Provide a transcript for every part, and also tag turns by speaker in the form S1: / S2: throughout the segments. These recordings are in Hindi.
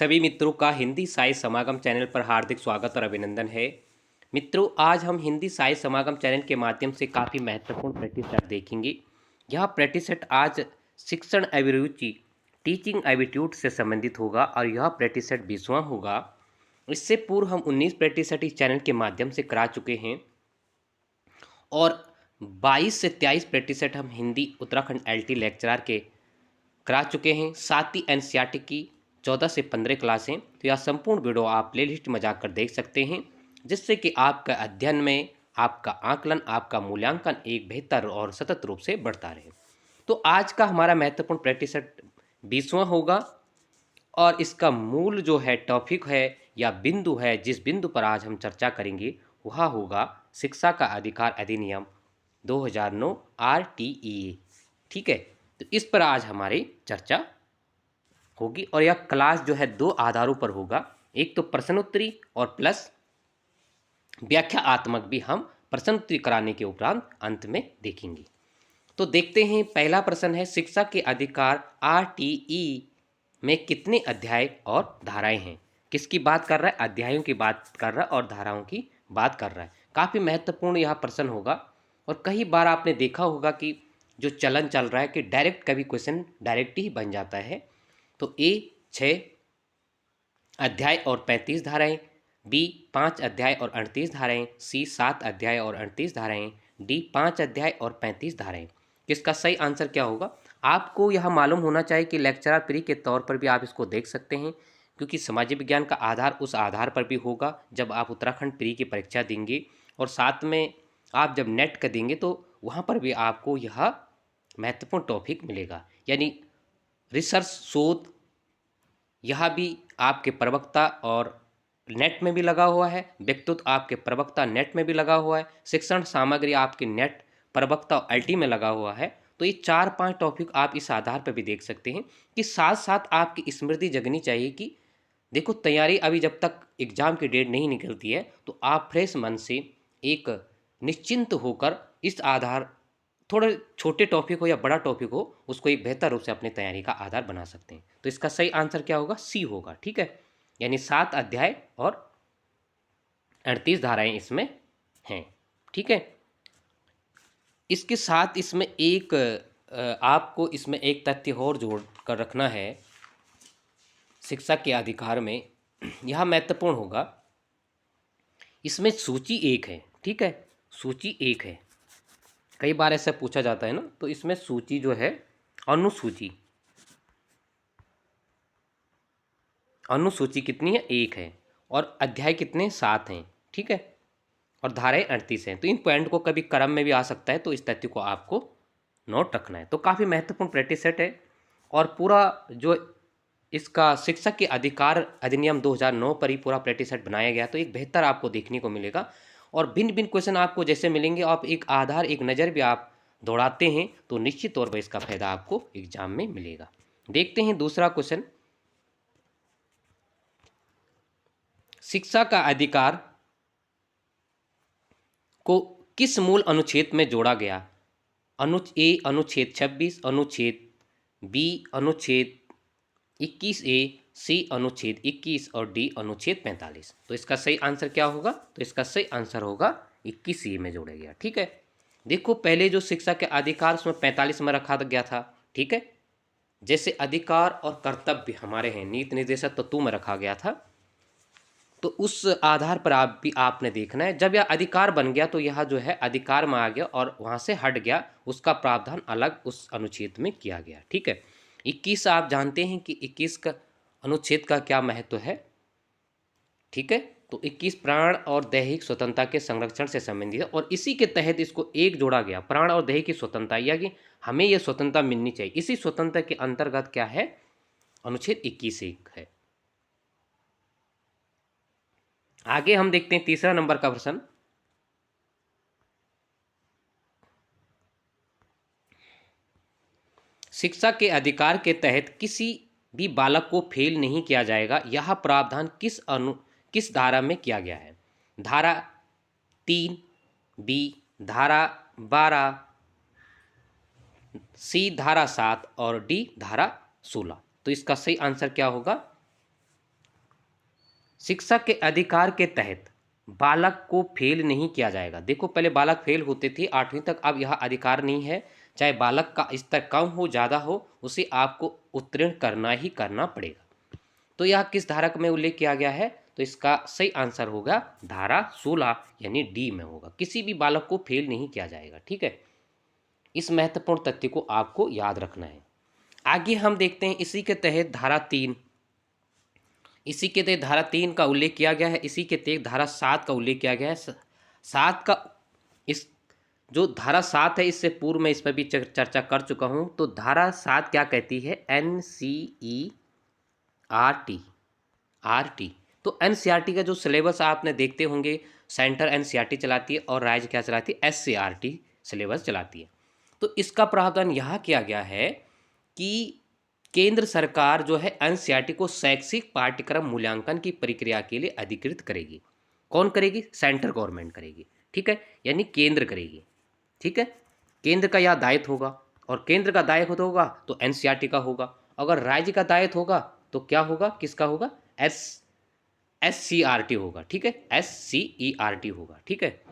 S1: सभी मित्रों का हिंदी साहित्य समागम चैनल पर हार्दिक स्वागत और अभिनंदन है। मित्रों, आज हम हिंदी साहित्य समागम चैनल के माध्यम से काफ़ी महत्वपूर्ण प्रैक्टिस सेट देखेंगे। यह प्रैक्टिस सेट आज शिक्षण अभिरुचि टीचिंग एबिट्यूड से संबंधित होगा और यह प्रैक्टिस सेट 20वां होगा। इससे पूर्व हम 19 प्रैक्टिस सेट इस चैनल के माध्यम से करा चुके हैं और 22 से 23 प्रैक्टिस सेट हम हिंदी उत्तराखंड एलटी लेक्चरर के करा चुके हैं। साथ ही एनसीईआरटी की 14 से 15 क्लासें, तो यह संपूर्ण वीडियो आप प्लेलिस्ट में जाकर देख सकते हैं, जिससे कि आपका अध्ययन में आपका आकलन, आपका मूल्यांकन एक बेहतर और सतत रूप से बढ़ता रहे। तो आज का हमारा महत्वपूर्ण प्रैक्टिस सेट 20वां होगा और इसका मूल जो है टॉपिक है या बिंदु है, जिस बिंदु पर आज हम चर्चा करेंगे वह होगा शिक्षा का अधिकार अधिनियम 2009 RTE। ठीक है, तो इस पर आज हमारी चर्चा होगी और यह क्लास जो है 2 आधारों पर होगा। एक तो प्रश्नोत्तरी और प्लस व्याख्यात्मक भी हम प्रश्नोत्तरी कराने के उपरांत अंत में देखेंगे। तो देखते हैं, पहला प्रश्न है शिक्षा के अधिकार RTE में कितने अध्याय और धाराएं हैं। किसकी बात कर रहा है? अध्यायों की बात कर रहा है और धाराओं की बात कर रहा है। काफ़ी महत्वपूर्ण यह प्रश्न होगा और कई बार आपने देखा होगा कि जो चलन चल रहा है कि डायरेक्ट कभी क्वेश्चन डायरेक्ट ही बन जाता है। तो ए 6 अध्याय और 35 धाराएं, बी 5 अध्याय और 38 धाराएं, सी 7 अध्याय और 38 धाराएं, डी 5 अध्याय और 35 धाराएं। किसका सही आंसर क्या होगा? आपको यह मालूम होना चाहिए कि लेक्चरर प्री के तौर पर भी आप इसको देख सकते हैं, क्योंकि सामाजिक विज्ञान का आधार उस आधार पर भी होगा जब आप उत्तराखंड प्री की परीक्षा देंगे और साथ में आप जब नेट का देंगे तो वहाँ पर भी आपको यह महत्वपूर्ण टॉपिक मिलेगा। यानी रिसर्च शोध, यह भी आपके प्रवक्ता और नेट में भी लगा हुआ है, व्यक्तित्व आपके प्रवक्ता नेट में भी लगा हुआ है, शिक्षण सामग्री आपके नेट प्रवक्ता और एलटी में लगा हुआ है। तो ये 4-5 टॉपिक आप इस आधार पर भी देख सकते हैं कि साथ साथ आपकी स्मृति जगनी चाहिए कि देखो, तैयारी अभी जब तक एग्जाम की डेट नहीं निकलती है तो आप फ्रेश मन से एक निश्चिंत होकर इस आधार, थोड़े छोटे टॉपिक हो या बड़ा टॉपिक हो, उसको एक बेहतर रूप से अपनी तैयारी का आधार बना सकते हैं। तो इसका सही आंसर क्या होगा? सी होगा। ठीक है, यानी 7 अध्याय और 38 धाराएं इसमें हैं। ठीक है, इसके साथ इसमें एक आपको इसमें एक तथ्य और जोड़ कर रखना है शिक्षा के अधिकार में। यह महत्वपूर्ण होगा। इसमें सूची 1 है। ठीक है, सूची 1 है। कई बार ऐसा पूछा जाता है ना, तो इसमें सूची जो है अनुसूची कितनी है? 1 है और अध्याय कितने? 7 हैं। ठीक है, और धाराएं 38 हैं। तो इन पॉइंट को कभी क्रम में भी आ सकता है, तो इस तथ्य को आपको नोट रखना है। तो काफ़ी महत्वपूर्ण प्रैक्टिस सेट है और पूरा जो इसका शिक्षक के अधिकार अधिनियम 2009 पर ही पूरा प्रैक्टिस सेट बनाया गया, तो एक बेहतर आपको देखने को मिलेगा और भिन्न भिन्न क्वेश्चन आपको जैसे मिलेंगे, आप एक आधार एक नज़र भी आप दौड़ाते हैं तो निश्चित तौर पर इसका फायदा आपको एग्जाम में मिलेगा। देखते हैं दूसरा क्वेश्चन, शिक्षा का अधिकार को किस मूल अनुच्छेद में जोड़ा गया? अनुच्छेद 26, अनुच्छेद बी अनुच्छेद 21A, सी अनुच्छेद 21 और डी अनुच्छेद 45। तो इसका सही आंसर क्या होगा? तो इसका सही आंसर होगा 21A में जोड़ा गया। ठीक है, देखो पहले जो शिक्षा के अधिकार उसमें 45 में रखा गया था। ठीक है, जैसे अधिकार और कर्तव्य हमारे हैं, नीति निर्देशक तत्वों में रखा गया था, तो उस आधार पर आपने देखना है। जब यह अधिकार बन गया तो यह जो है अधिकार में आ गया और वहाँ से हट गया, उसका प्रावधान अलग उस अनुच्छेद में किया गया। ठीक है, 21 आप जानते हैं कि 21 का अनुच्छेद का क्या महत्व है। ठीक है, तो 21 प्राण और दैहिक स्वतंत्रता के संरक्षण से संबंधित है और इसी के तहत इसको एक जोड़ा गया, प्राण और दैहिक की स्वतंत्रता, या कि हमें यह स्वतंत्रता मिलनी चाहिए। इसी स्वतंत्रता के अंतर्गत क्या है? अनुच्छेद 21 है। आगे हम देखते हैं तीसरा नंबर का प्रश्न, शिक्षा के अधिकार के तहत किसी भी बालक को फेल नहीं किया जाएगा, यह प्रावधान किस धारा में किया गया है? धारा 3, बी धारा 12, सी धारा 7 और डी धारा 16। तो इसका सही आंसर क्या होगा? शिक्षा के अधिकार के तहत बालक को फेल नहीं किया जाएगा। देखो पहले बालक फेल होते थे 8वीं तक, अब यह अधिकार नहीं है। चाहे बालक का स्तर कम हो ज़्यादा हो, उसे आपको उत्तीर्ण करना ही करना पड़ेगा। तो यह किस धारा में उल्लेख किया गया है? तो इसका सही आंसर होगा धारा 16 यानी डी में होगा। किसी भी बालक को फेल नहीं किया जाएगा। ठीक है, इस महत्वपूर्ण तथ्य को आपको याद रखना है। आगे हम देखते हैं इसी के तहत धारा 3, इसी के तहत धारा 3 का उल्लेख किया गया है। इसी के तहत धारा 7 का उल्लेख किया गया है। 7 का इस जो धारा 7 है, इससे पूर्व में इस पर भी चर्चा कर चुका हूं। तो धारा 7 क्या कहती है? NCERT। तो NCERT का जो सिलेबस आपने देखते होंगे, सेंटर NCERT चलाती है और राज्य क्या चलाती है? SCERT सिलेबस चलाती है। तो इसका प्रावधान यहाँ किया गया है कि केंद्र सरकार जो है NCERT को शैक्षिक पाठ्यक्रम मूल्यांकन की प्रक्रिया के लिए अधिकृत करेगी। कौन करेगी? सेंट्रल गवर्नमेंट करेगी। ठीक है, यानी केंद्र करेगी। ठीक है, केंद्र का यह दायित्व होगा, और केंद्र का दायित्व होगा तो NCERT का होगा। अगर राज्य का दायित्व होगा तो क्या होगा? किसका होगा? SCERT होगा। ठीक है, SCERT होगा। ठीक है,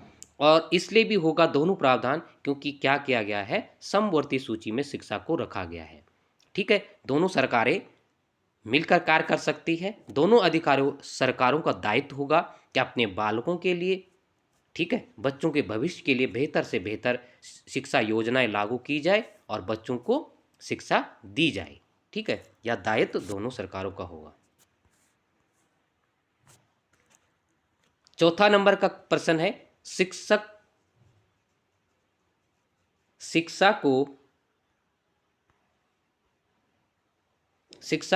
S1: और इसलिए भी होगा दोनों प्रावधान, क्योंकि क्या किया गया है? समवर्ती सूची में शिक्षा को रखा गया है। ठीक है, दोनों सरकारें मिलकर कार्य कर सकती है। दोनों अधिकारों सरकारों का दायित्व होगा कि अपने बालकों के लिए, ठीक है, बच्चों के भविष्य के लिए बेहतर से बेहतर शिक्षा योजनाएं लागू की जाए और बच्चों को शिक्षा दी जाए। ठीक है, यह दायित्व दोनों सरकारों का होगा। चौथा नंबर का प्रश्न है, शिक्षा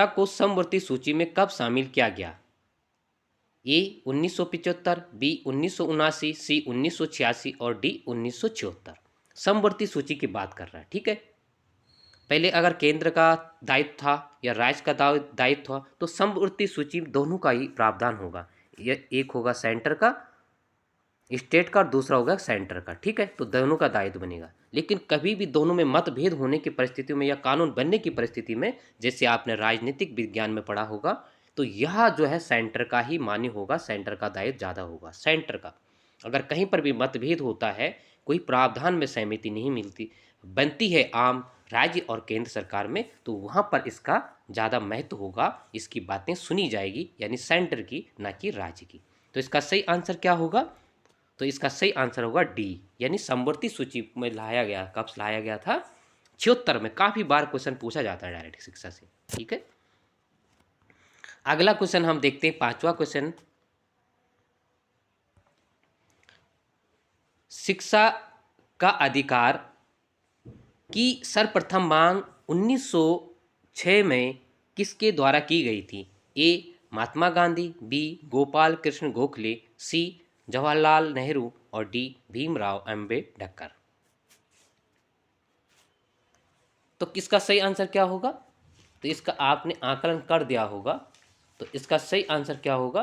S1: को समवर्ती सूची में कब शामिल किया गया? ए 1975, बी 1979, सी 1986 और डी 1976। समवर्ती सूची की बात कर रहा है। ठीक है, पहले अगर केंद्र का दायित्व था या राज्य का दायित्व था, तो समवर्ती सूची दोनों का ही प्रावधान होगा। यह एक होगा सेंटर का, स्टेट का, और दूसरा होगा सेंटर का। ठीक है, तो दोनों का दायित्व बनेगा। लेकिन कभी भी दोनों में मतभेद होने की परिस्थिति में या कानून बनने की परिस्थिति में, जैसे आपने राजनीतिक विज्ञान में पढ़ा होगा, तो यह जो है सेंटर का ही मान्य होगा, सेंटर का दायित्व ज़्यादा होगा। सेंटर का अगर कहीं पर भी मतभेद होता है, कोई प्रावधान में सहमति नहीं मिलती बनती है आम राज्य और केंद्र सरकार में, तो वहाँ पर इसका ज़्यादा महत्व होगा, इसकी बातें सुनी जाएगी, यानी सेंटर की, ना कि राज्य की। तो इसका सही आंसर क्या होगा? तो इसका सही आंसर होगा डी, यानी समवर्ती सूची में लाया गया। कब लाया गया था? 76 में। काफी बार क्वेश्चन पूछा जाता है डायरेक्ट शिक्षा से। ठीक है, अगला क्वेश्चन हम देखते हैं, पांचवा क्वेश्चन। शिक्षा का अधिकार की सर्वप्रथम मांग 1906 में किसके द्वारा की गई थी? ए महात्मा गांधी, बी गोपाल कृष्ण गोखले, सी जवाहरलाल नेहरू और डी भीमराव अम्बेडकर। तो किसका सही आंसर क्या होगा? तो इसका आपने आकलन कर दिया होगा, तो इसका सही आंसर क्या होगा?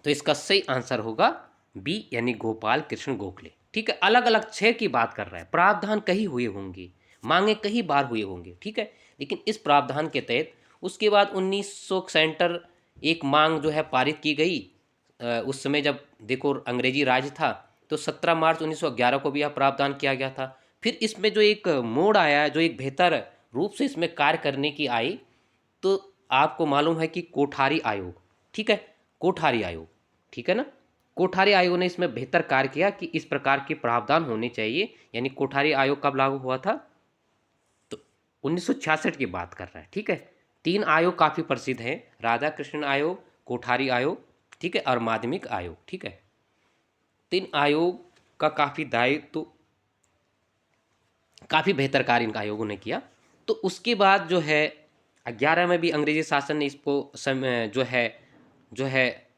S1: तो इसका सही आंसर होगा बी, यानी गोपाल कृष्ण गोखले। ठीक है, अलग अलग 6 की बात कर रहा है। प्रावधान कहीं हुए होंगे, मांगे कहीं बार हुए होंगे। ठीक है, लेकिन इस प्रावधान के तहत उसके बाद 1900 सेंटर एक मांग जो है पारित की गई। उस समय जब देखो अंग्रेजी राज था, तो 17 मार्च 1911 को भी यह प्रावधान किया गया था। फिर इसमें जो एक मोड़ आया, जो एक बेहतर रूप से इसमें कार्य करने की आई, तो आपको मालूम है कि कोठारी आयोग। ठीक है, कोठारी आयोग, ठीक है ना, कोठारी आयोग ने इसमें बेहतर कार्य किया कि इस प्रकार के प्रावधान होने चाहिए। यानी कोठारी आयोग कब लागू हुआ था? तो 1966 की बात कर रहा है। ठीक है, 3 आयोग काफ़ी प्रसिद्ध हैं, राधा कृष्ण आयोग, कोठारी आयोग, ठीक है, और माध्यमिक आयोग। ठीक है, 3 आयोग का काफ़ी दायित्व, काफ़ी बेहतर कार्य इन आयोगों ने किया। तो उसके बाद जो है 11 में भी अंग्रेजी शासन ने इसको जो है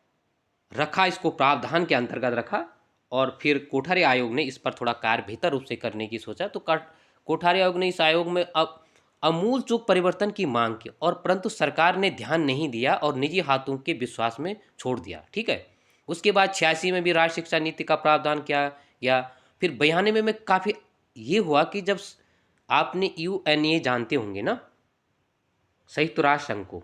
S1: रखा, इसको प्रावधान के अंतर्गत रखा, और फिर कोठारी आयोग ने इस पर थोड़ा कार्य बेहतर रूप से करने की सोचा। तो कोठारी आयोग ने इस आयोग में अब अमूल चूक परिवर्तन की मांग की, और परंतु सरकार ने ध्यान नहीं दिया और निजी हाथों के विश्वास में छोड़ दिया। ठीक है, उसके बाद 86 में भी राष्ट्रीय शिक्षा नीति का प्रावधान किया, या फिर 92 में काफ़ी ये हुआ कि जब आपने UNA जानते होंगे ना, संयुक्त राष्ट्र संघ को,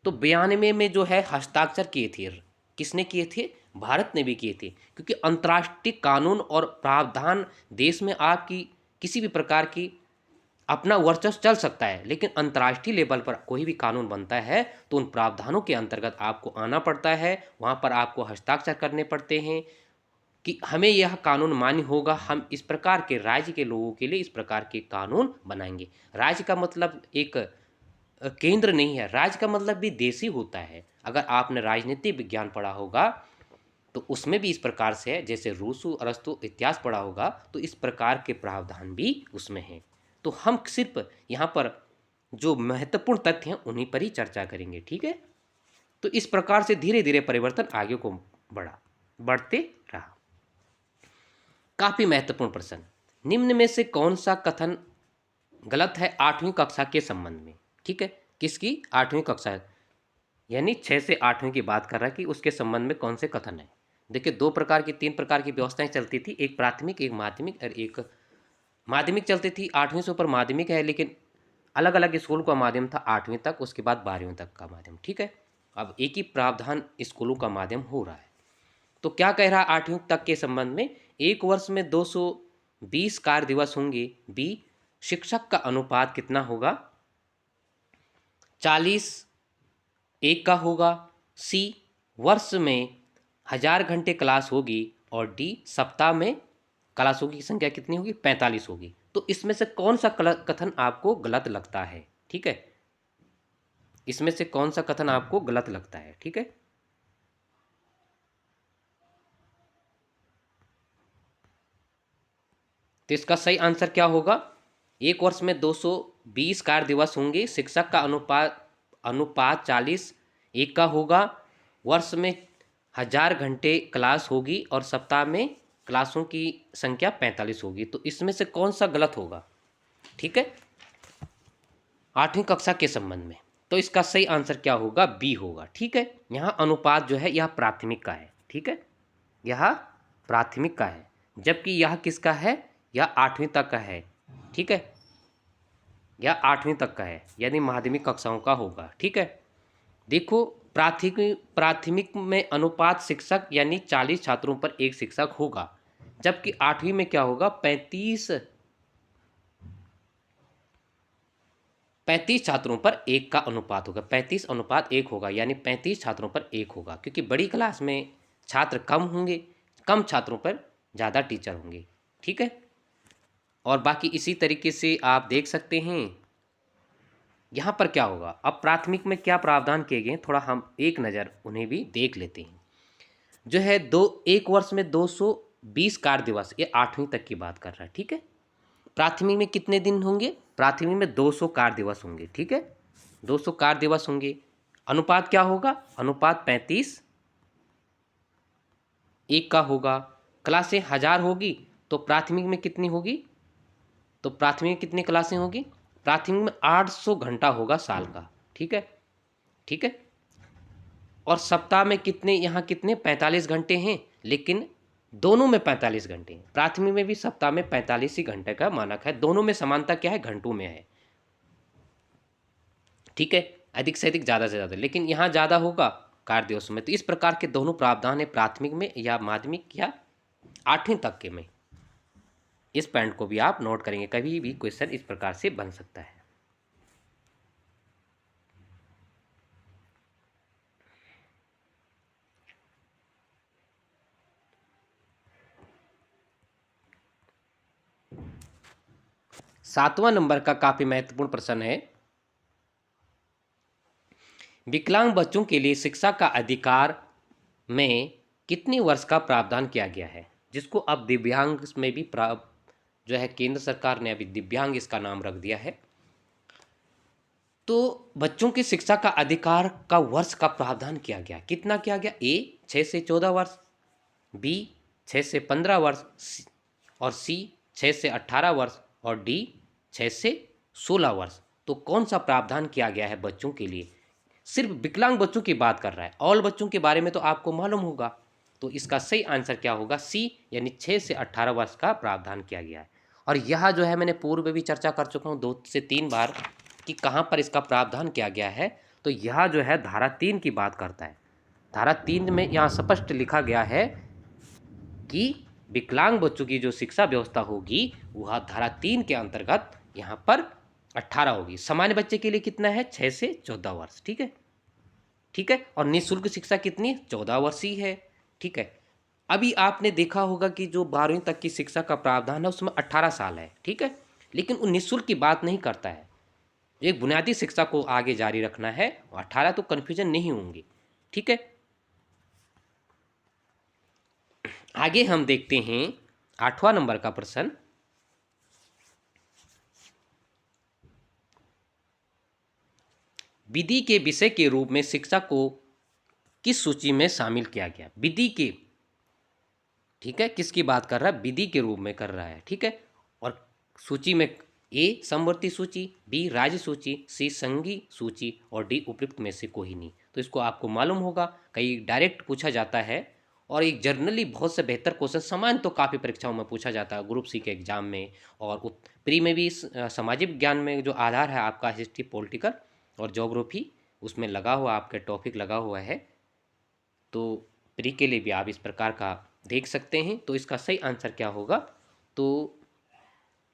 S1: तो 92 में जो है हस्ताक्षर किए थे, किसने किए थे? भारत ने भी किए थे, क्योंकि अंतर्राष्ट्रीय कानून और प्रावधान देश में आपकी किसी भी प्रकार की अपना वर्चस्व चल सकता है, लेकिन अंतर्राष्ट्रीय लेवल पर कोई भी कानून बनता है तो उन प्रावधानों के अंतर्गत आपको आना पड़ता है, वहाँ पर आपको हस्ताक्षर करने पड़ते हैं कि हमें यह कानून मान्य होगा, हम इस प्रकार के राज्य के लोगों के लिए इस प्रकार के कानून बनाएंगे। राज्य का मतलब एक केंद्र नहीं है, राज्य का मतलब भी देश ही होता है। अगर आपने राजनीति विज्ञान पढ़ा होगा तो उसमें भी इस प्रकार से है, जैसे रूसु अरस्तु इतिहास पढ़ा होगा तो इस प्रकार के प्रावधान भी उसमें हैं। तो हम सिर्फ यहाँ पर जो महत्वपूर्ण तथ्य हैं उन्हीं पर ही चर्चा करेंगे, ठीक है। तो इस प्रकार से धीरे धीरे परिवर्तन आगे को बढ़ते रहा। काफी महत्वपूर्ण प्रश्न, निम्न में से कौन सा कथन गलत है 8वीं कक्षा के संबंध में? ठीक है, किसकी? 8वीं कक्षा, यानी 6 से 8वीं की बात कर रहा है कि उसके संबंध में कौन से कथन है। देखिए 3 प्रकार की व्यवस्थाएं चलती थी, एक प्राथमिक, एक माध्यमिक और एक माध्यमिक चलती थी। 8वीं से ऊपर माध्यमिक है, लेकिन अलग अलग स्कूल का माध्यम था 8वीं तक, उसके बाद 12वीं तक का माध्यम, ठीक है। अब एक ही प्रावधान स्कूलों का माध्यम हो रहा है। तो क्या कह रहा है 8वीं तक के संबंध में? एक वर्ष में 220 कार्य दिवस होंगे। बी, शिक्षक का अनुपात कितना होगा? 40:1 का होगा। सी, वर्ष में 1000 घंटे क्लास होगी। और डी, सप्ताह में क्लासों की संख्या कितनी होगी? 45 होगी। तो इसमें से कौन सा कथन आपको गलत लगता है? ठीक है, इसमें से कौन सा कथन आपको गलत लगता है? ठीक है, तो इसका सही आंसर क्या होगा? एक वर्ष में 220 कार्य दिवस होंगे, शिक्षक का अनुपात 40:1 का होगा, वर्ष में 1000 घंटे क्लास होगी और सप्ताह में क्लासों की संख्या 45 होगी। तो इसमें से कौन सा गलत होगा? ठीक है, 8वीं कक्षा के संबंध में। तो इसका सही आंसर क्या होगा? बी होगा। ठीक है, यहाँ अनुपात जो है यह प्राथमिक का है। ठीक है, यह प्राथमिक का है, जबकि यह किसका है? यह 8वीं तक का है। ठीक है, यह 8वीं तक का है, यानी माध्यमिक कक्षाओं का होगा। ठीक है, देखो प्राथमिक में अनुपात शिक्षक यानी 40 छात्रों पर एक शिक्षक होगा, जबकि 8वीं में क्या होगा? 35 छात्रों पर एक का अनुपात होगा। 35:1 होगा, यानी 35 छात्रों पर एक होगा, क्योंकि बड़ी क्लास में छात्र कम होंगे, कम छात्रों पर ज़्यादा टीचर होंगे। ठीक है, और बाकी इसी तरीके से आप देख सकते हैं यहाँ पर क्या होगा। अब प्राथमिक में क्या प्रावधान किए गए, थोड़ा हम एक नज़र उन्हें भी देख लेते हैं। जो है एक वर्ष में 220 कार्य दिवस, ये 8वीं तक की बात कर रहा है। ठीक है, प्राथमिक में कितने दिन होंगे? प्राथमिक में 200 कार्य दिवस होंगे। ठीक है, 200 कार्य दिवस होंगे। अनुपात क्या होगा? अनुपात 35:1 का होगा। क्लासें 1000 होगी, तो प्राथमिक में कितनी होगी? तो प्राथमिक में कितनी क्लासें होगी? प्राथमिक में 800 घंटा होगा साल का। ठीक है, ठीक है, और सप्ताह में कितने, यहाँ कितने? 45 घंटे हैं, लेकिन दोनों में 45 घंटे हैं। प्राथमिक में भी सप्ताह में 45 ही घंटे का मानक है। दोनों में समानता क्या है? घंटों में है। ठीक है, अधिक से अधिक, ज़्यादा से ज़्यादा, लेकिन यहाँ ज़्यादा होगा कार्य दिवसों में। तो इस प्रकार के दोनों प्रावधान है प्राथमिक में या माध्यमिक या 8वीं तक के में। इस पॉइंट को भी आप नोट करेंगे, कभी भी क्वेश्चन इस प्रकार से बन सकता है। सातवां नंबर का काफी महत्वपूर्ण प्रश्न है, विकलांग बच्चों के लिए शिक्षा का अधिकार में कितने वर्ष का प्रावधान किया गया है, जिसको अब दिव्यांग में भी जो है केंद्र सरकार ने अभी दिव्यांग इसका नाम रख दिया है। तो बच्चों की शिक्षा का अधिकार का वर्ष का प्रावधान किया गया, कितना किया गया? ए 6 से 14 वर्ष, बी 6 से 15 वर्ष, और सी 6 से 18 वर्ष, और डी 6 से 16 वर्ष। तो कौन सा प्रावधान किया गया है बच्चों के लिए? सिर्फ विकलांग बच्चों की बात कर रहा है, ऑल बच्चों के बारे में तो आपको मालूम होगा। तो इसका सही आंसर क्या होगा? सी, यानी 6 से 18 वर्ष का प्रावधान किया गया है। और यह जो है मैंने पूर्व में भी चर्चा कर चुका हूँ 2 से 3 बार कि कहाँ पर इसका प्रावधान किया गया है। तो यह जो है धारा 3 की बात करता है। धारा 3 में यहाँ स्पष्ट लिखा गया है कि विकलांग बच्चों की जो शिक्षा व्यवस्था होगी वह धारा 3 के अंतर्गत यहाँ पर 18 होगी। सामान्य बच्चे के लिए कितना है? 6 से 14 वर्ष। ठीक है, ठीक है। और निःशुल्क शिक्षा कितनी? 14 वर्ष ही है। ठीक है। अभी आपने देखा होगा कि जो 12वीं तक की शिक्षा का प्रावधान है उसमें 18 साल है। ठीक है, लेकिन वो निःशुल्क की बात नहीं करता है। एक बुनियादी शिक्षा को आगे जारी रखना है, 18 तो कन्फ्यूजन नहीं होंगे। ठीक है, आगे हम देखते हैं 8वां नंबर का प्रश्न। विधि के विषय के रूप में शिक्षा को किस सूची में शामिल किया गया? विधि के, ठीक है, किसकी बात कर रहा है? विधि के रूप में कर रहा है। ठीक है, और सूची में ए समवर्ती सूची, बी राज्य सूची, सी संघीय सूची और डी उपयुक्त में से कोई नहीं। तो इसको आपको मालूम होगा, कई डायरेक्ट पूछा जाता है और एक जर्नली बहुत से बेहतर क्वेश्चन समान तो काफ़ी परीक्षाओं में पूछा जाता है, ग्रुप सी के एग्जाम में और प्री में भी। सामाजिक विज्ञान में जो आधार है आपका हिस्ट्री, पॉलिटिकल और ज्योग्राफी, उसमें लगा हुआ आपके टॉपिक लगा हुआ है, तो प्री के लिए भी आप इस प्रकार का देख सकते हैं। तो इसका सही आंसर क्या होगा? तो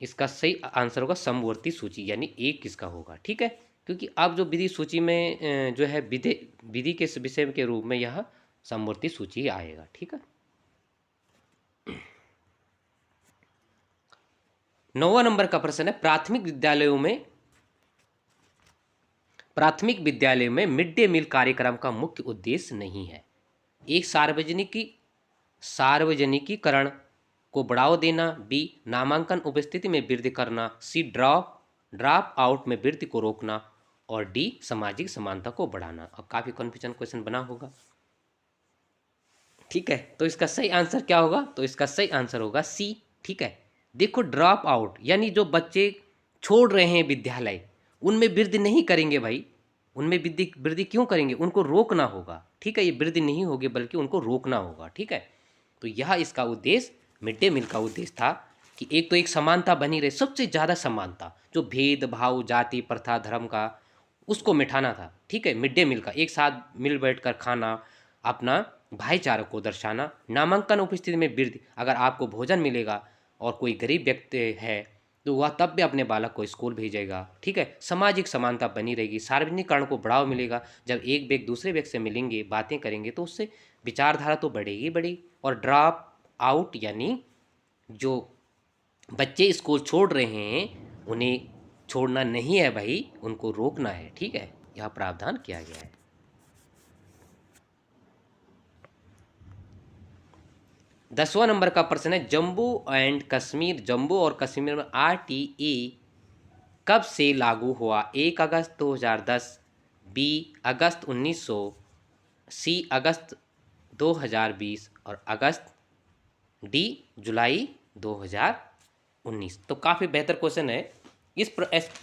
S1: इसका सही आंसर होगा समवर्ती सूची, यानी एक किसका होगा। ठीक है, क्योंकि अब जो विधि सूची में जो है विधि के विषय के रूप में यह समवर्ती सूची आएगा। ठीक है, 9वां नंबर का प्रश्न है प्राथमिक विद्यालयों में मिड डे मील कार्यक्रम का मुख्य उद्देश्य नहीं है। एक सार्वजनिकीकरण को बढ़ावा देना, बी नामांकन उपस्थिति में वृद्धि करना, सी ड्रॉप आउट में वृद्धि को रोकना और डी सामाजिक समानता को बढ़ाना। अब काफ़ी कन्फ्यूजन क्वेश्चन बना होगा। ठीक है, तो इसका सही आंसर क्या होगा? तो इसका सही आंसर होगा सी। ठीक है, देखो ड्रॉप आउट यानी जो बच्चे छोड़ रहे हैं विद्यालय, उनमें वृद्धि नहीं करेंगे भाई। उनमें वृद्धि क्यों करेंगे? उनको रोकना होगा। ठीक है, ये वृद्धि नहीं होगी बल्कि उनको रोकना होगा। ठीक है, तो यह इसका उद्देश्य, मिड डे मील का उद्देश्य था कि एक तो एक समानता बनी रहे, सबसे ज़्यादा समानता, जो भेदभाव जाति प्रथा धर्म का, उसको मिटाना था। ठीक है, मिड डे मील का एक साथ मिल बैठ कर खाना, अपना भाईचारा को दर्शाना, नामांकन उपस्थिति में वृद्धि, अगर आपको भोजन मिलेगा और कोई गरीब व्यक्ति है तो वह तब भी अपने बालक को स्कूल भेजेगा। ठीक है, सामाजिक समानता बनी रहेगी, सार्वजनिकरण को बढ़ावा मिलेगा। जब एक व्यक्ति दूसरे व्यक्ति से मिलेंगे, बातें करेंगे तो उससे विचारधारा तो बढ़ेगी बढ़ी। और ड्रॉप आउट यानी जो बच्चे स्कूल छोड़ रहे हैं उन्हें छोड़ना नहीं है भाई, उनको रोकना है। ठीक है, यह प्रावधान किया गया है। 10वां नंबर का प्रश्न है जम्मू और कश्मीर में आरटीई कब से लागू हुआ? 1 अगस्त 2010, बी अगस्त 1900, सी अगस्त 2020 और अगस्त डी जुलाई 2019। तो काफ़ी बेहतर क्वेश्चन है। इस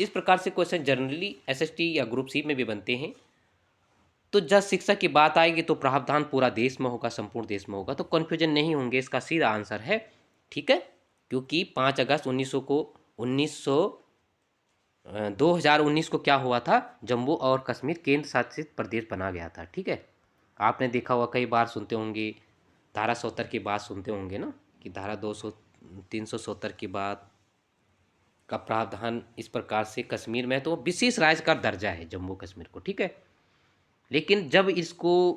S1: प्रकार से क्वेश्चन जनरली एसएसटी या ग्रुप सी में भी बनते हैं। तो जब शिक्षा की बात आएगी तो प्रावधान पूरा देश में होगा, संपूर्ण देश में होगा, तो कन्फ्यूजन नहीं होंगे। इसका सीधा आंसर है, ठीक है, क्योंकि 5 अगस्त 2019 को क्या हुआ था? जम्मू और कश्मीर केंद्र शासित प्रदेश बना गया था। ठीक है, आपने देखा हुआ, कई बार सुनते होंगे, धारा 70 की बात सुनते होंगे ना, कि धारा 370 की बात का प्रावधान इस प्रकार से कश्मीर में तो विशेष राज्य का दर्जा है जम्मू कश्मीर को। ठीक है, लेकिन जब इसको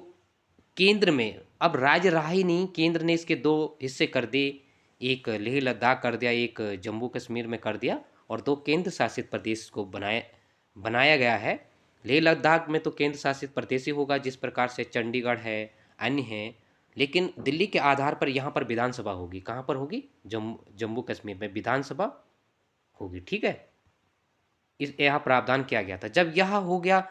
S1: केंद्र में, अब राज्य रहा ही नहीं, केंद्र ने इसके 2 हिस्से कर दिए, एक लेह लद्दाख कर दिया, एक जम्मू कश्मीर में कर दिया, और 2 केंद्र शासित प्रदेश को बनाया गया है। लेह लद्दाख में तो केंद्र शासित प्रदेश ही होगा, जिस प्रकार से चंडीगढ़ है, अन्य हैं, लेकिन दिल्ली के आधार पर यहाँ पर विधानसभा होगी। कहाँ पर होगी? जम्मू कश्मीर में विधानसभा होगी। ठीक है, यह प्रावधान किया गया था। जब यह हो गया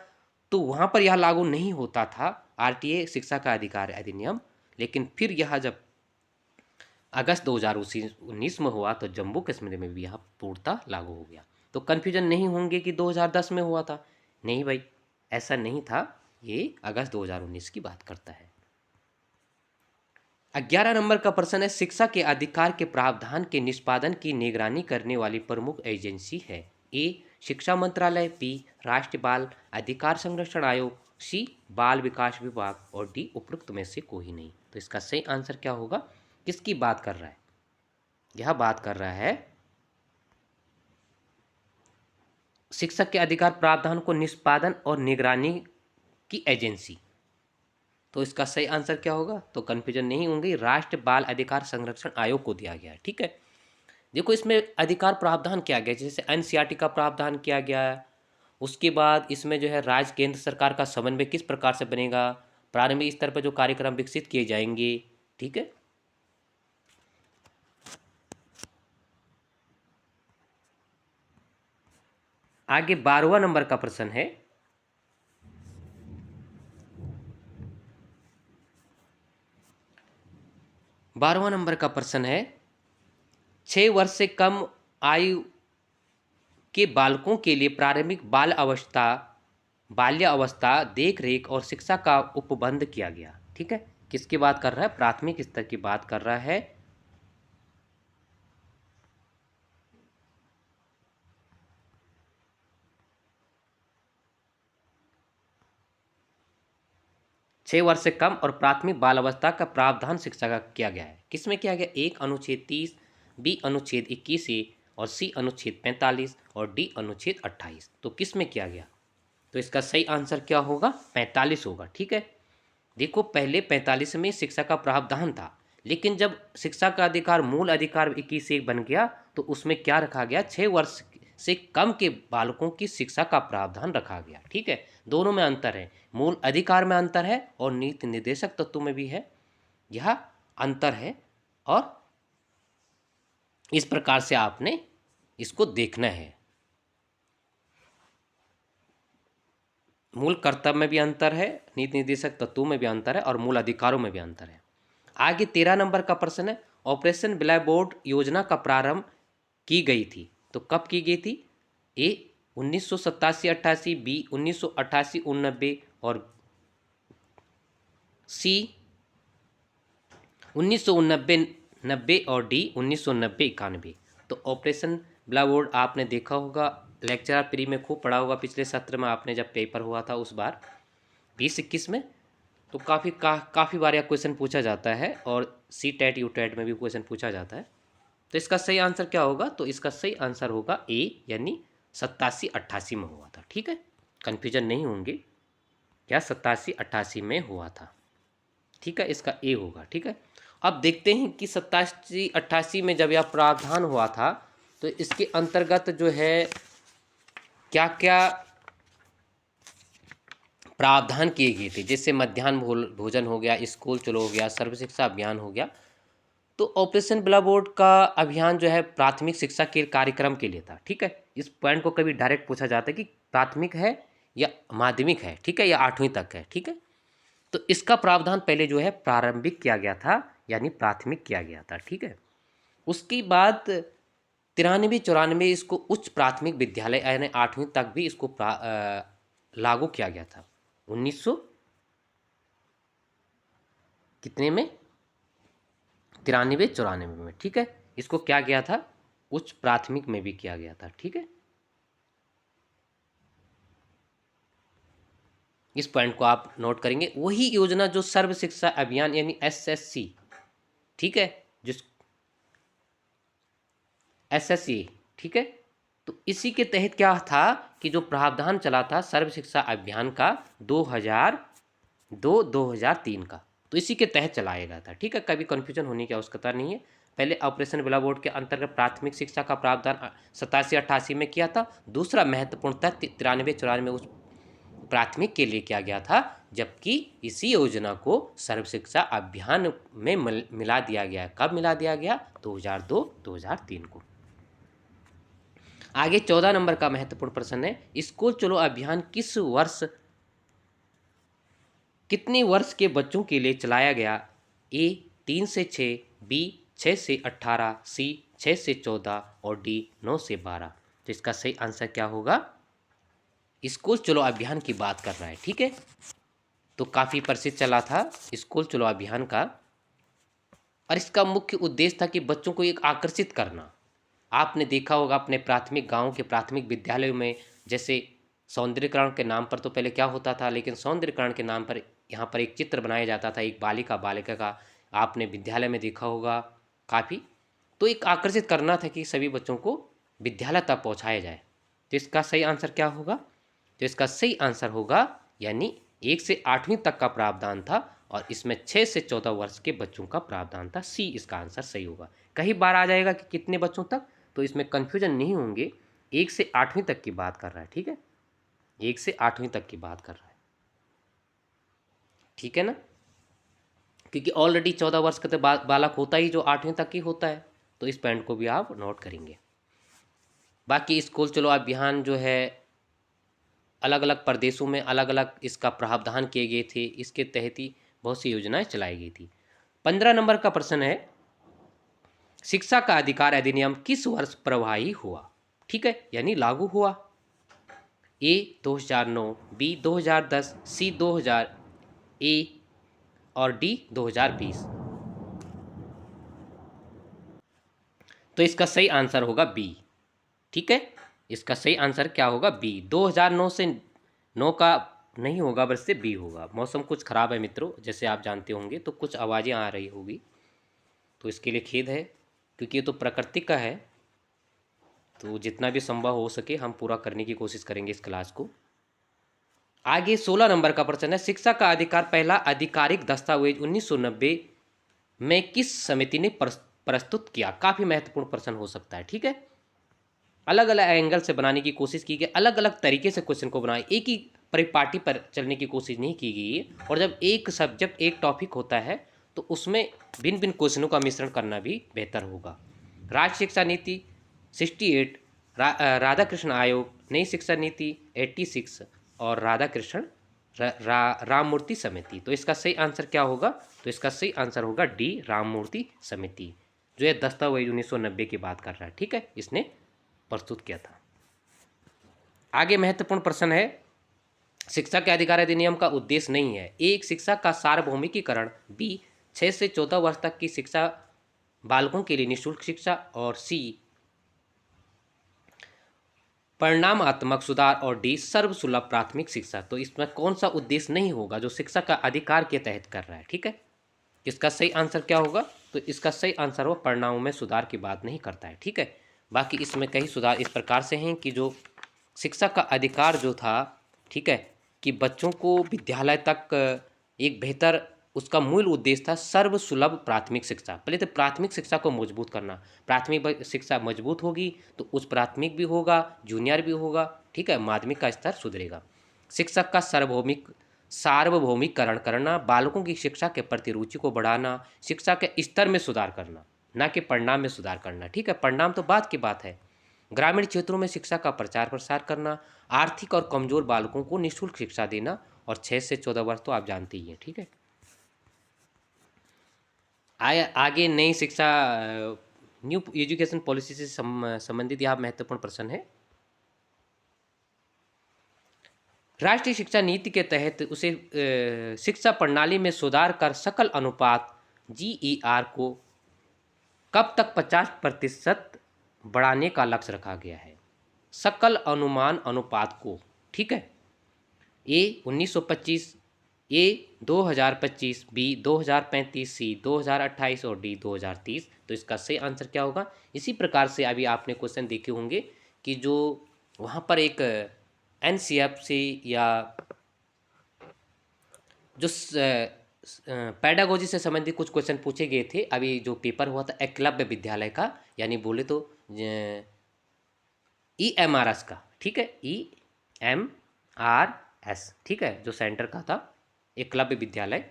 S1: तो वहाँ पर यह लागू नहीं होता था, आरटीए शिक्षा का अधिकार अधिनियम, लेकिन फिर यह जब अगस्त 2019 में हुआ तो जम्मू कश्मीर में भी यह पूर्णतः लागू हो गया। तो कन्फ्यूजन नहीं होंगे कि 2010 में हुआ था, नहीं भाई, ऐसा नहीं था, ये अगस्त 2019 की बात करता है। 11 नंबर का प्रश्न है शिक्षा के अधिकार के प्रावधान के निष्पादन की निगरानी करने वाली प्रमुख एजेंसी है? ए शिक्षा मंत्रालय, बी राष्ट्रीय बाल अधिकार संरक्षण आयोग, सी बाल विकास विभाग और डी उपरोक्त में से कोई नहीं। तो इसका सही आंसर क्या होगा? किसकी बात कर रहा है? यह बात कर रहा है शिक्षक के अधिकार प्रावधान को निष्पादन और निगरानी की एजेंसी। तो इसका सही आंसर क्या होगा? तो कंफ्यूजन नहीं होंगी, राष्ट्रीय बाल अधिकार संरक्षण आयोग को दिया गया है। ठीक है, देखो इसमें अधिकार प्रावधान किया गया, जैसे एनसीईआरटी का प्रावधान किया गया है। उसके बाद इसमें जो है राज्य केंद्र सरकार का समन्वय किस प्रकार से बनेगा, प्रारंभिक स्तर पर जो कार्यक्रम विकसित किए जाएंगे। ठीक है, आगे 12वां नंबर का प्रश्न है, बारहवां नंबर का प्रश्न है 6 वर्ष से कम आयु के बालकों के लिए प्रारंभिक बाल्यावस्था देख रेख और शिक्षा का उपबंध किया गया। ठीक है, किसकी बात कर रहा है? प्राथमिक स्तर की बात कर रहा है। छह वर्ष से कम और प्राथमिक बाल अवस्था का प्रावधान शिक्षा का किया गया है। किसमें किया गया? एक अनुच्छेद 30, बी अनुच्छेद 21 ए और सी अनुच्छेद 45 और डी अनुच्छेद 28। तो किस में किया गया? तो इसका सही आंसर क्या होगा? 45 होगा। ठीक है, देखो पहले 45 में शिक्षा का प्रावधान था, लेकिन जब शिक्षा का अधिकार मूल अधिकार 21 से बन गया तो उसमें क्या रखा गया? 6 वर्ष से कम के बालकों की शिक्षा का प्रावधान रखा गया। ठीक है, दोनों में अंतर है, मूल अधिकार में अंतर है और नीति निर्देशक तत्वों में भी है, यह अंतर है। और इस प्रकार से आपने इसको देखना है। मूल कर्तव्य में भी अंतर है, नीति निर्देशक तत्वों में भी अंतर है और मूल अधिकारों में भी अंतर है। आगे 13 नंबर का प्रश्न है, ऑपरेशन ब्लैक बोर्ड योजना का प्रारंभ की गई थी, तो कब की गई थी? ए 1987-88, बी 1988-89 और सी 1990 और डी 1990-91। तो ऑपरेशन ब्लैक बोर्ड आपने देखा होगा, लेक्चर प्री में खूब पढ़ा होगा, पिछले सत्र में आपने जब पेपर हुआ था उस बार 2021 में, तो काफ़ी बार यह क्वेश्चन पूछा जाता है और सी टेट यू टेट में भी क्वेश्चन पूछा जाता है। तो इसका सही आंसर क्या होगा? तो इसका सही आंसर होगा ए, यानी 87-88 में हुआ था। ठीक है, कन्फ्यूजन नहीं होंगे, क्या 87-88 में हुआ था। ठीक है, इसका ए होगा। ठीक है, अब देखते हैं कि 87-88 में जब यह प्रावधान हुआ था तो इसके अंतर्गत जो है क्या क्या प्रावधान किए गए थे, जैसे मध्याह्न भोजन हो गया, स्कूल चलो हो गया, सर्व शिक्षा अभियान हो गया। तो ऑपरेशन ब्लैक बोर्ड का अभियान जो है प्राथमिक शिक्षा के कार्यक्रम के लिए था। ठीक है, इस पॉइंट को कभी डायरेक्ट पूछा जाता है कि प्राथमिक है या माध्यमिक है, ठीक है, या 8वीं तक है। ठीक है, तो इसका प्रावधान पहले जो है प्रारंभिक किया गया था, यानी प्राथमिक किया गया था। ठीक है, उसके बाद 93-94 इसको उच्च प्राथमिक विद्यालय यानी 8वीं तक भी इसको लागू किया गया था। 1900 कितने में? 93-94 में। ठीक है, इसको क्या गया था? उच्च प्राथमिक में भी किया गया था। ठीक है, इस पॉइंट को आप नोट करेंगे। वही योजना जो सर्व शिक्षा अभियान यानी एसएससी, ठीक है, जिस एसएससी, ठीक है, तो इसी के तहत क्या था कि जो प्रावधान चला था सर्व शिक्षा अभियान का 2002-2003 का, तो इसी के तहत चलाया गया था। ठीक है, कभी कंफ्यूजन होने की आवश्यकता नहीं है। पहले ऑपरेशन ब्लैक बोर्ड के अंतर्गत प्राथमिक शिक्षा का प्रावधान 87-88 में किया था। दूसरा महत्वपूर्ण था 93-94 में उस प्राथमिक के लिए किया गया था, जबकि इसी योजना को सर्व शिक्षा अभियान में मिला दिया गया। कब मिला दिया गया? 2002-2003 को। आगे 14 नंबर का महत्वपूर्ण प्रश्न है, स्कूल चलो अभियान कितने वर्ष के बच्चों के लिए चलाया गया? ए 3 से 6, बी 6 से 18, सी 6 से 14 और डी 9 से 12। तो इसका सही आंसर क्या होगा? स्कूल चलो अभियान की बात कर रहा है। ठीक है, तो काफ़ी प्रसिद्ध चला था स्कूल चलो अभियान का, और इसका मुख्य उद्देश्य था कि बच्चों को एक आकर्षित करना, आपने देखा होगा अपने प्राथमिक गांव के प्राथमिक विद्यालयों में, जैसे सौंदर्यीकरण के नाम पर तो पहले क्या होता था, लेकिन सौंदर्यीकरण के नाम पर यहाँ पर एक चित्र बनाया जाता था, एक बालिका बालिका का, आपने विद्यालय में देखा होगा काफ़ी। तो एक आकर्षित करना था कि सभी बच्चों को विद्यालय तक पहुँचाया जाए। तो इसका सही आंसर क्या होगा? तो इसका सही आंसर होगा यानी 1 से 8वीं तक का प्रावधान था, और इसमें 6 से 14 वर्ष के बच्चों का प्रावधान था। सी इसका आंसर सही होगा। कई बार आ जाएगा कि कितने बच्चों तक, तो इसमें कन्फ्यूजन नहीं होंगे, 1 से 8वीं तक की बात कर रहा है, ठीक है, 1 से 8वीं तक की बात कर रहा है, ठीक है ना, क्योंकि ऑलरेडी 14 वर्ष का तो बालक होता ही जो 8वीं तक की होता है। तो इस पॉइंट को भी आप नोट करेंगे। बाकी स्कूल चलो अभियान जो है अलग अलग प्रदेशों में अलग अलग इसका प्रावधान किए गए थे, इसके तहत ही बहुत सी योजनाएं चलाई गई थी। 15 नंबर का प्रश्न है, शिक्षा का अधिकार अधिनियम किस वर्ष प्रभावी हुआ? ठीक है, यानी लागू हुआ। ए 2009, बी 2010, सी 2000, ए और डी 2020। तो इसका सही आंसर होगा बी, ठीक है, इसका सही आंसर क्या होगा? बी। 2009 से 9 का नहीं होगा, बल्कि बी होगा। मौसम कुछ ख़राब है मित्रों, जैसे आप जानते होंगे, तो कुछ आवाज़ें आ रही होगी, तो इसके लिए खेद है, क्योंकि ये तो प्रकृति का है। तो जितना भी संभव हो सके हम पूरा करने की कोशिश करेंगे इस क्लास को। आगे 16 नंबर का प्रश्न है, शिक्षा का अधिकार पहला आधिकारिक दस्तावेज 1990 में किस समिति ने प्रस्तुत किया? काफ़ी महत्वपूर्ण प्रश्न हो सकता है, ठीक है। अलग अलग एंगल से बनाने की कोशिश की गई, अलग अलग तरीके से क्वेश्चन को बनाए, एक ही परिपाटी पर चलने की कोशिश नहीं की गई है। और जब एक सब्जेक्ट एक टॉपिक होता है तो उसमें भिन्न भिन्न क्वेश्चनों का मिश्रण करना भी बेहतर होगा। राष्ट्रीय शिक्षा नीति 68, राधाकृष्ण आयोग, नई शिक्षा नीति 86 और राधाकृष्ण राममूर्ति समिति। तो इसका सही आंसर क्या होगा? तो इसका सही आंसर होगा डी, राममूर्ति समिति, जो है दस्तावेज 1990 की बात कर रहा है, ठीक है, इसने प्रस्तुत किया था। आगे महत्वपूर्ण प्रश्न है, शिक्षा के अधिकार अधिनियम का उद्देश्य नहीं है। एक, शिक्षा का सार्वभौमिकीकरण, बी, 6 से 14 वर्ष तक की शिक्षा बालकों के लिए निःशुल्क शिक्षा, और सी, परिणामात्मक सुधार, और डी, सर्वसुलभ प्राथमिक शिक्षा। तो इसमें कौन सा उद्देश्य नहीं होगा जो शिक्षा का अधिकार के तहत कर रहा है, ठीक है, इसका सही आंसर क्या होगा? तो इसका सही आंसर वो परिणामों में सुधार की बात नहीं करता है, ठीक है। बाकी इसमें कई सुधार इस प्रकार से हैं कि जो शिक्षा का अधिकार जो था, ठीक है, कि बच्चों को विद्यालय तक एक बेहतर, उसका मूल उद्देश्य था सर्वसुलभ प्राथमिक शिक्षा। पहले तो प्राथमिक शिक्षा को मजबूत करना, प्राथमिक शिक्षा मजबूत होगी तो उस प्राथमिक भी होगा, जूनियर भी होगा, ठीक है, माध्यमिक का स्तर सुधरेगा। शिक्षक का सार्वभौमिकरण करना, बालकों की शिक्षा के प्रति रुचि को बढ़ाना, शिक्षा के स्तर में सुधार करना, ना कि परिणाम में सुधार करना, ठीक है, परिणाम तो बाद की बात है। ग्रामीण क्षेत्रों में शिक्षा का प्रचार प्रसार करना, आर्थिक और कमजोर बालकों को निःशुल्क शिक्षा देना, और 6 से 14 वर्ष तो आप जानते ही हैं, ठीक है। आगे नई शिक्षा न्यू एजुकेशन पॉलिसी से संबंधित यह महत्वपूर्ण प्रश्न है। राष्ट्रीय शिक्षा नीति के तहत उसे शिक्षा प्रणाली में सुधार कर सकल अनुपात GER को कब तक 50% बढ़ाने का लक्ष्य रखा गया है? सकल अनुमान अनुपात को, ठीक है, ए 1925, ए 2025, बी 2035, सी 2028 और डी 2030। तो इसका सही आंसर क्या होगा? इसी प्रकार से अभी आपने क्वेश्चन देखे होंगे कि जो वहाँ पर एक NCF से या जो पैडागोजी से संबंधित कुछ क्वेश्चन पूछे गए थे। अभी जो पेपर हुआ था एकलव्य विद्यालय का, यानी बोले तो EMRS का, ठीक है, EMRS, ठीक है, जो सेंटर का था एकलव्य विद्यालय।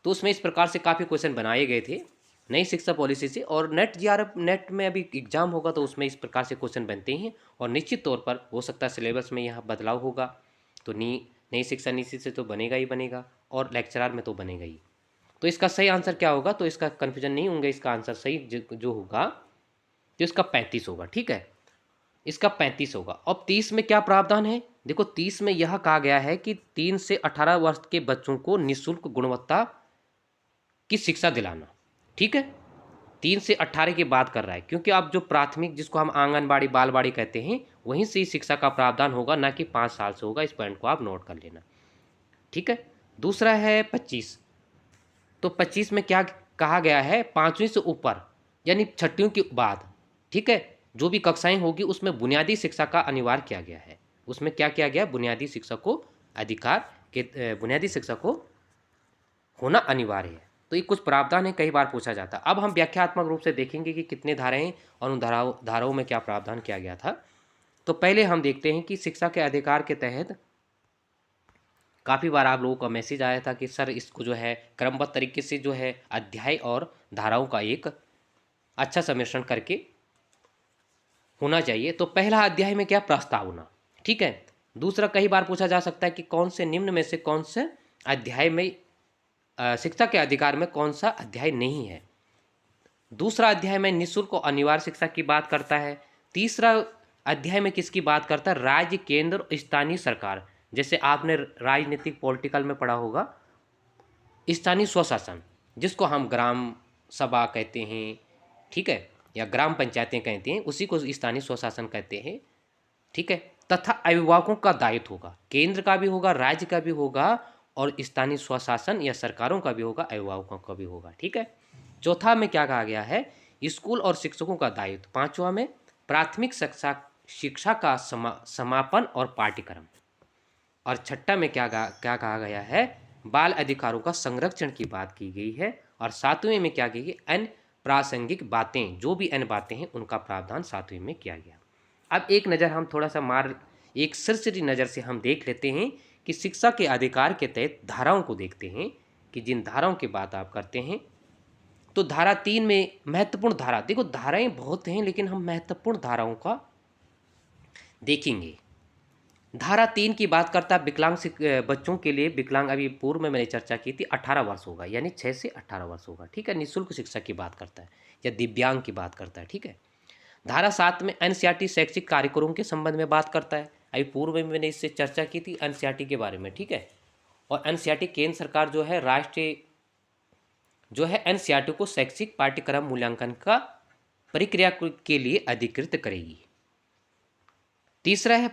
S1: तो उसमें इस प्रकार से काफ़ी क्वेश्चन बनाए गए थे नई शिक्षा पॉलिसी से। और नेट में अभी एग्जाम होगा तो उसमें इस प्रकार से क्वेश्चन बनते हैं, और निश्चित तौर पर हो सकता है सिलेबस में यहाँ बदलाव होगा। तो नई शिक्षा नीति से तो बनेगा ही बनेगा, और लेक्चरार में तो बनेगा ही। तो इसका सही आंसर क्या होगा? तो इसका कन्फ्यूजन नहीं होंगे, इसका आंसर सही जो होगा तो इसका 35 होगा, ठीक है, इसका 35 होगा। अब 30 में क्या प्रावधान है? देखो 30 में यह कहा गया है कि 3 से 18 वर्ष के बच्चों को निःशुल्क गुणवत्ता की शिक्षा दिलाना, ठीक है। 3 से 18 की बात कर रहा है, क्योंकि अब जो प्राथमिक जिसको हम आंगनबाड़ी बालवाड़ी कहते हैं वहीं से ही शिक्षा का प्रावधान होगा, ना कि 5 साल से होगा। इस पॉइंट को आप नोट कर लेना, ठीक है। दूसरा है 25। तो 25 में क्या कहा गया है, 5वीं से ऊपर यानी छठवीं के बाद, ठीक है, जो भी कक्षाएं होगी उसमें बुनियादी शिक्षा का अनिवार्य किया गया है। उसमें क्या किया गया, बुनियादी शिक्षा को अधिकार के बुनियादी शिक्षा को होना अनिवार्य है। तो ये कुछ प्रावधान है, कई बार पूछा जाता है। अब हम व्याख्यात्मक रूप से देखेंगे कि कितने धाराएं और उन धाराओं में क्या प्रावधान किया गया था। तो पहले हम देखते हैं कि शिक्षा के अधिकार के तहत काफ़ी बार आप लोगों का मैसेज आया था कि सर इसको जो है क्रमबद्ध तरीके से जो है अध्याय और धाराओं का एक अच्छा सम्मिश्रण करके होना चाहिए। तो पहला अध्याय में क्या, प्रस्तावना, ठीक है। दूसरा, कई बार पूछा जा सकता है कि कौन से निम्न में से कौन से अध्याय में शिक्षा के अधिकार में कौन सा अध्याय नहीं है। दूसरा अध्याय में निःशुल्क और अनिवार्य शिक्षा की बात करता है। तीसरा अध्याय में किसकी बात करता है, राज्य, केंद्र और स्थानीय सरकार। जैसे आपने राजनीतिक पॉलिटिकल में पढ़ा होगा, स्थानीय स्वशासन जिसको हम ग्राम सभा कहते हैं, ठीक है, या ग्राम पंचायतें कहते हैं, उसी को स्थानीय स्वशासन कहते हैं, ठीक है। तथा अभिभावकों का दायित्व होगा, केंद्र का भी होगा, राज्य का भी होगा, और स्थानीय स्वशासन या सरकारों का भी होगा, अभिभावकों का भी होगा, ठीक है। चौथा में क्या कहा गया है, स्कूल और शिक्षकों का दायित्व। पांचवा में प्राथमिक शिक्षा का समापन और पाठ्यक्रम। और छठा में क्या कहा गया है, बाल अधिकारों का संरक्षण की बात की गई है। और सातवें में क्या की गई, अन्य प्रासंगिक बातें, जो भी अन्य बातें हैं उनका प्रावधान सातवें में किया गया। अब एक नज़र हम थोड़ा सा एक सरसरी नज़र से हम देख लेते हैं कि शिक्षा के अधिकार के तहत धाराओं को देखते हैं कि जिन धाराओं की बात आप करते हैं। तो धारा 3 में महत्वपूर्ण धारा, देखो धाराएं बहुत हैं लेकिन हम महत्वपूर्ण धाराओं का देखेंगे। धारा 3 की बात करता है विकलांग बच्चों के लिए। विकलांग, अभी पूर्व में मैंने चर्चा की थी, 18 वर्ष होगा, यानी 6 से 18 वर्ष होगा, ठीक है। निःशुल्क शिक्षा की बात करता है या दिव्यांग की बात करता है, ठीक है। धारा 7 में एनसीईआरटी शैक्षिक कार्यक्रमों के संबंध में बात करता है। अभी पूर्व में मैंने इससे चर्चा की थी एनसीईआरटी के बारे में, ठीक है। और एनसीईआरटी केंद्र सरकार जो है राष्ट्रीय जो है एनसीईआरटी को शैक्षिक पाठ्यक्रम मूल्यांकन का प्रक्रिया के लिए अधिकृत करेगी। तीसरा है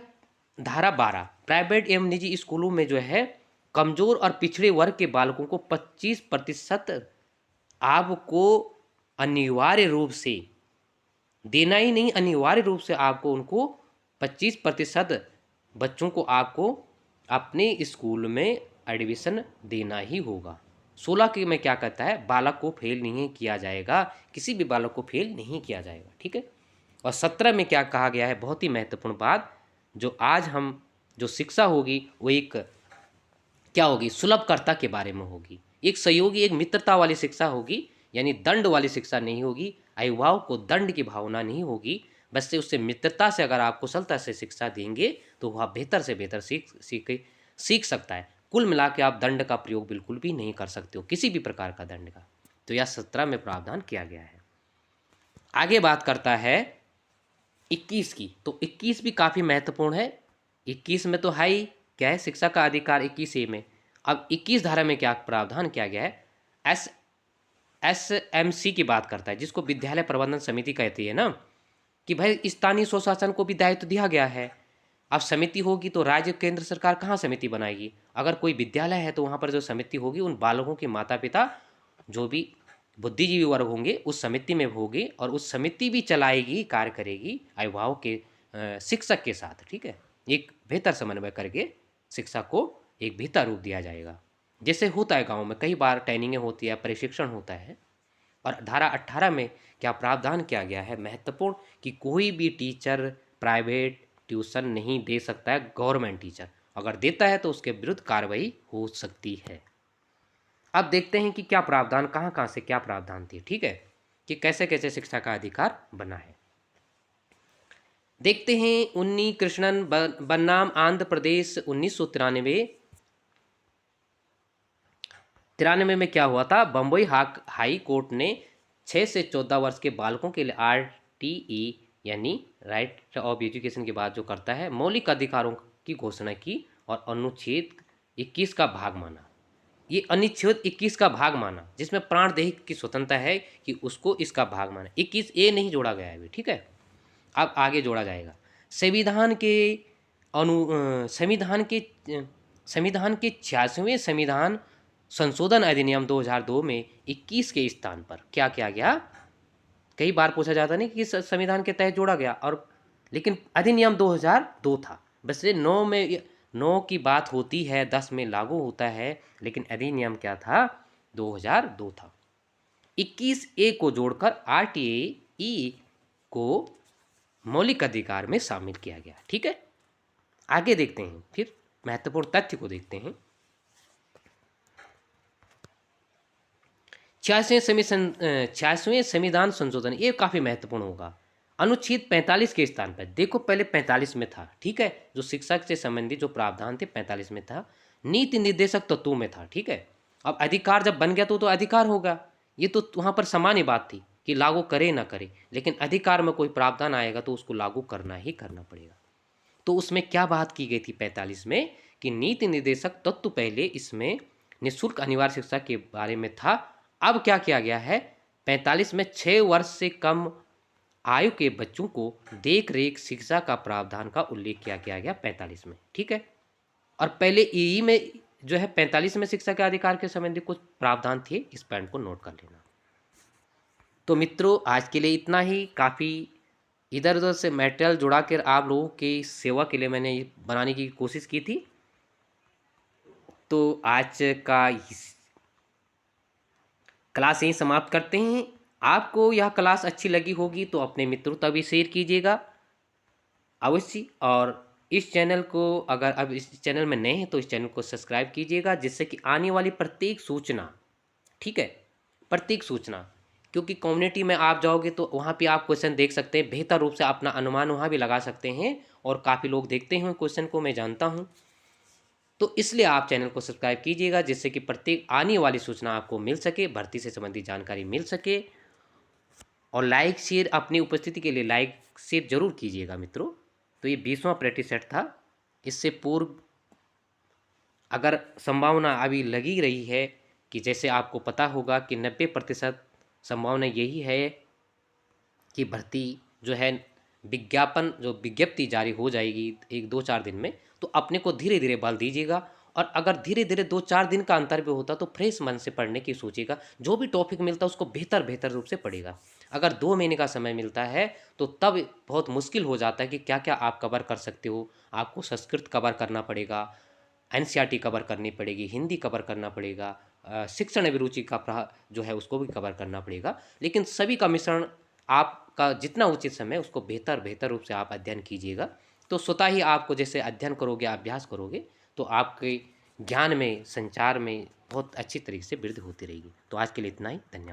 S1: धारा 12, प्राइवेट एवं निजी स्कूलों में जो है कमजोर और पिछड़े वर्ग के बालकों को 25% आपको अनिवार्य रूप से देना ही नहीं, अनिवार्य रूप से आपको उनको 25% बच्चों को आपको अपने स्कूल में एडमिशन देना ही होगा। 16 के में क्या कहता है, बालक को फेल नहीं किया जाएगा, किसी भी बालक को फेल नहीं किया जाएगा, ठीक है। और 17 में क्या कहा गया है, बहुत ही महत्वपूर्ण बात, जो आज हम जो शिक्षा होगी वो एक क्या होगी, सुलभकर्ता के बारे में होगी, एक सहयोगी, एक मित्रता वाली शिक्षा होगी, यानी दंड वाली शिक्षा नहीं होगी। अभिभावक को दंड की भावना नहीं होगी, बस से उससे मित्रता से अगर आप कुशलता से शिक्षा देंगे तो वह बेहतर से बेहतर सीख सकता है। कुल मिला के आप दंड का प्रयोग बिल्कुल भी नहीं कर सकते हो, किसी भी प्रकार का दंड का। तो यह 17 में प्रावधान किया गया है। आगे बात करता है 21 की। तो 21 भी काफ़ी महत्वपूर्ण है। 21 में तो है ही क्या है, शिक्षा का अधिकार 21A में। अब 21 धारा में क्या प्रावधान किया गया है, SMC की बात करता है, जिसको विद्यालय प्रबंधन समिति कहती है ना, कि भाई स्थानीय स्वशासन को भी दायित्व दिया गया है। अब समिति होगी तो राज्य केंद्र सरकार कहाँ समिति बनाएगी, अगर कोई विद्यालय है तो वहाँ पर जो समिति होगी उन बालकों के माता पिता जो भी बुद्धिजीवी वर्ग होंगे उस समिति में होंगे, और उस समिति भी चलाएगी, कार्य करेगी अभिभावक के शिक्षक के साथ, ठीक है। एक बेहतर समन्वय करके शिक्षा को एक बेहतर रूप दिया जाएगा, जैसे होता है गाँव में कई बार ट्रेनिंगें होती है, प्रशिक्षण होता है। और धारा 18 में क्या प्रावधान किया गया है, महत्वपूर्ण, कि कोई भी टीचर प्राइवेट ट्यूशन नहीं दे सकता है, गवर्नमेंट टीचर अगर देता है तो उसके विरुद्ध कार्रवाई हो सकती है। अब देखते हैं कि क्या प्रावधान, कहाँ से क्या प्रावधान थी, ठीक है, कि कैसे कैसे शिक्षा का अधिकार बना है। देखते हैं उन्नी कृष्णन बनाम आंध्र प्रदेश 1993 में क्या हुआ था, बम्बई हाई कोर्ट ने 6 से 14 वर्ष के बालकों के लिए RTE यानी राइट ऑफ एजुकेशन की बात जो करता है, मौलिक अधिकारों की घोषणा की और अनुच्छेद 21 का भाग माना। ये अनुच्छेद 21 का भाग माना, जिसमें प्राणदेही की स्वतंत्रता है कि उसको इसका भाग माना। 21 ए नहीं जोड़ा गया है अभी, ठीक है, अब आगे जोड़ा जाएगा। संविधान के संविधान के 86वें संविधान संशोधन अधिनियम 2002 में 21 के स्थान पर क्या किया गया? कई बार पूछा जाता नहीं कि संविधान के तहत जोड़ा गया, और लेकिन अधिनियम 2002 था। वैसे 9 में 9 की बात होती है, 10 में लागू होता है, लेकिन अधिनियम क्या था? 2002 था। 21 ए को जोड़कर RTE को मौलिक अधिकार में शामिल किया गया। ठीक है, आगे देखते हैं, फिर महत्वपूर्ण तथ्य को देखते हैं। 86वें संविधान संशोधन, ये काफ़ी महत्वपूर्ण होगा। अनुच्छेद 45 के स्थान पर देखो, पहले 45 में था, ठीक है, जो शिक्षा से संबंधित जो प्रावधान थे 45 में था, नीति निर्देशक तत्वों में था। ठीक है, अब अधिकार जब बन गया तो अधिकार होगा। ये तो वहाँ पर सामान्य बात थी कि लागू करे ना करे, लेकिन अधिकार में कोई प्रावधान आएगा तो उसको लागू करना ही करना पड़ेगा। तो उसमें क्या बात की गई थी 45 में कि नीति निर्देशक तत्व पहले इसमें निःशुल्क अनिवार्य शिक्षा के बारे में था। अब क्या किया गया है? 45 में 6 वर्ष से कम आयु के बच्चों को देख रेख शिक्षा का प्रावधान का उल्लेख किया गया 45 में। ठीक है, और पहले ई में जो है 45 में शिक्षा के अधिकार के संबंधी कुछ प्रावधान थे, इस पॉइंट को नोट कर लेना। तो मित्रों, आज के लिए इतना ही। काफ़ी इधर उधर से मटेरियल जुड़ा कर आप लोगों की सेवा के लिए मैंने ये बनाने की कोशिश की थी। तो आज का क्लास यहीं समाप्त करते हैं। आपको यह क्लास अच्छी लगी होगी तो अपने मित्रों तक भी शेयर कीजिएगा अवश्य, और इस चैनल को अगर अब इस चैनल में नए हैं तो इस चैनल को सब्सक्राइब कीजिएगा, जिससे कि आने वाली प्रत्येक सूचना, ठीक है, प्रत्येक सूचना, क्योंकि कम्युनिटी में आप जाओगे तो वहाँ पे आप क्वेश्चन देख सकते हैं, बेहतर रूप से अपना अनुमान वहाँ भी लगा सकते हैं, और काफ़ी लोग देखते हैं क्वेश्चन को, मैं जानता हूँ। तो इसलिए आप चैनल को सब्सक्राइब कीजिएगा, जिससे कि प्रत्येक आने वाली सूचना आपको मिल सके, भर्ती से संबंधित जानकारी मिल सके। और लाइक शेयर, अपनी उपस्थिति के लिए लाइक शेयर जरूर कीजिएगा मित्रों। तो ये 20वां प्रैक्टिस सेट था। इससे पूर्व अगर संभावना अभी लगी रही है कि जैसे आपको पता होगा कि 90% संभावना यही है कि भर्ती जो है विज्ञापन जो विज्ञप्ति जारी हो जाएगी 1-2-4 दिन में, तो अपने को धीरे धीरे बल दीजिएगा। और अगर धीरे धीरे 2-4 दिन का अंतर भी होता तो फ्रेश मन से पढ़ने की सोचिएगा। जो भी टॉपिक मिलता है उसको बेहतर रूप से पढ़ेगा। अगर 2 महीने का समय मिलता है तो तब बहुत मुश्किल हो जाता है कि क्या क्या आप कवर कर सकते हो। आपको संस्कृत कवर करना पड़ेगा, NCERT कवर करनी पड़ेगी, हिंदी कवर करना पड़ेगा, शिक्षण अभिरुचि का जो है उसको भी कवर करना पड़ेगा। लेकिन सभी का मिश्रण, आपका जितना उचित समय उसको बेहतर रूप से आप अध्ययन कीजिएगा। तो स्वतः ही आपको जैसे अध्ययन करोगे, अभ्यास करोगे, तो आपके ज्ञान में, संचार में बहुत अच्छी तरीके से वृद्धि होती रहेगी। तो आज के लिए इतना ही, धन्यवाद।